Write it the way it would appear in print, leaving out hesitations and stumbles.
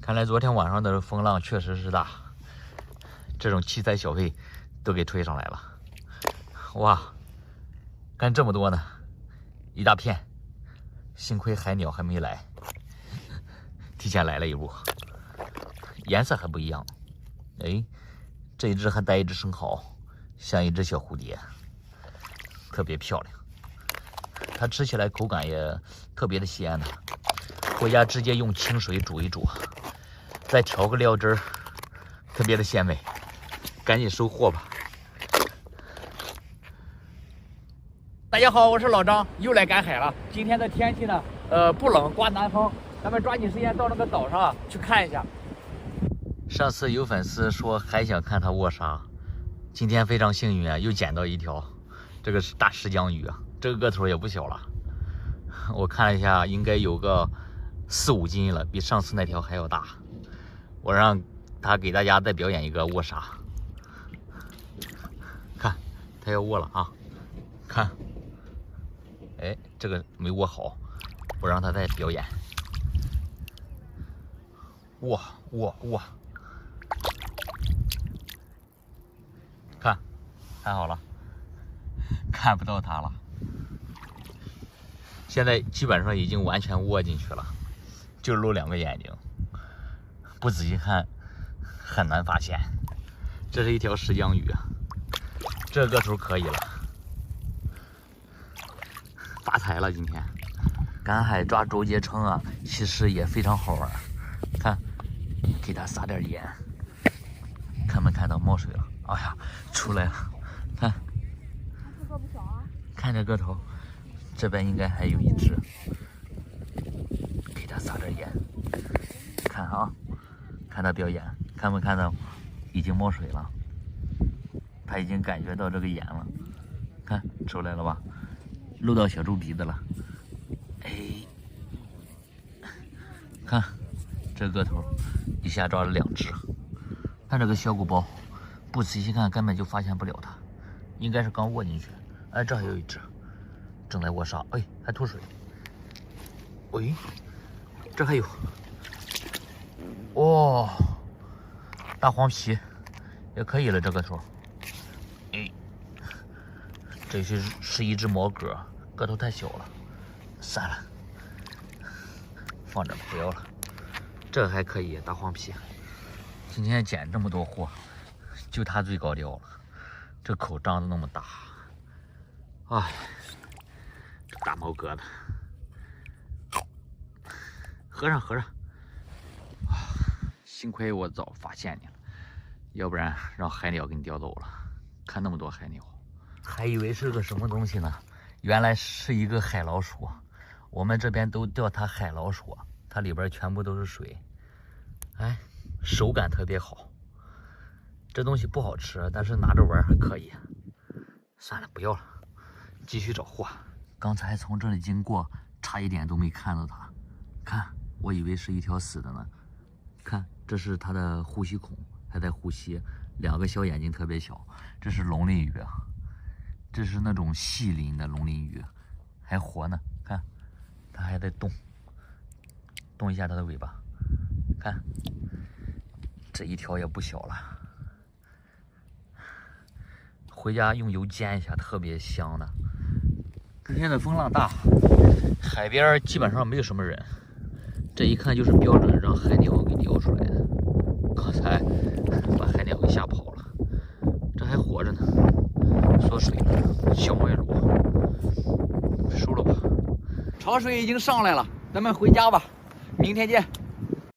看来昨天晚上的风浪确实是大，这种器材小费都给推上来了。哇，干这么多呢，一大片。幸亏海鸟还没来，提前来了一步。颜色还不一样，哎，这一只还带一只生蚝，像一只小蝴蝶，特别漂亮。它吃起来口感也特别的鲜呢。回家直接用清水煮一煮，再调个料汁儿，特别的鲜美。赶紧收货吧！大家好，我是老张，又来赶海了。今天的天气呢，不冷，刮南风，咱们抓紧时间到那个岛上去看一下。上次有粉丝说还想看它卧沙，今天非常幸运啊，又捡到一条，这个是大石江鱼啊，这个个头也不小了。我看了一下，应该有个4、5斤了，比上次那条还要大。我让他给大家再表演一个卧沙，看他要卧了啊，看。哎，这个没握好，我让他再表演。握，看好了，看不到它了。现在基本上已经完全握进去了，就露2个眼睛，不仔细看很难发现。这是一条石江鱼啊，这个头可以了。发财了！今天赶海抓周节称啊，其实也非常好玩。看，给它撒点盐，看没看到冒水了？哎呀，出来了！看，这个不小啊！看这个头，这边应该还有一只，给它撒点盐。看啊，看它表演，看没看到？已经冒水了，它已经感觉到这个盐了。看出来了吧？露到小猪鼻子了，哎，看这个头，一下抓了2只。看这个小鼓包，不仔细看根本就发现不了它，应该是刚握进去。哎，这还有一只，正在握沙，哎，还吐水。喂，这还有，哦，大黄皮也可以了，这个头。哎，这是一只毛蛤。个头太小了，算了，放着吧，不要了。这还可以，大黄皮。今天捡这么多货，就它最高调了。这口张得那么大，哎，这大毛疙瘩，合上。幸亏我早发现你了，要不然让海鸟给你叼走了。看那么多海鸟，还以为是个什么东西呢。原来是一个海老鼠，我们这边都叫它海老鼠，它里边全部都是水，哎，手感特别好。这东西不好吃，但是拿着玩还可以。算了，不要了，继续找货。刚才从这里经过，差一点都没看到它。看，我以为是一条死的呢。看，这是它的呼吸孔，还在呼吸，2个小眼睛特别小。这是龙鳞鱼啊。这是那种细鳞的龙鳞鱼，还活呢。看，它还在动，动一下它的尾巴。看，这一条也不小了。回家用油煎一下，特别香的。今天的风浪大，海边基本上没有什么人。这一看就是标准让海鸟给叼出来的。刚才把海鸟给吓跑了，这还活着呢。缩水了，小麦螺，收了吧。潮水已经上来了，咱们回家吧，明天见。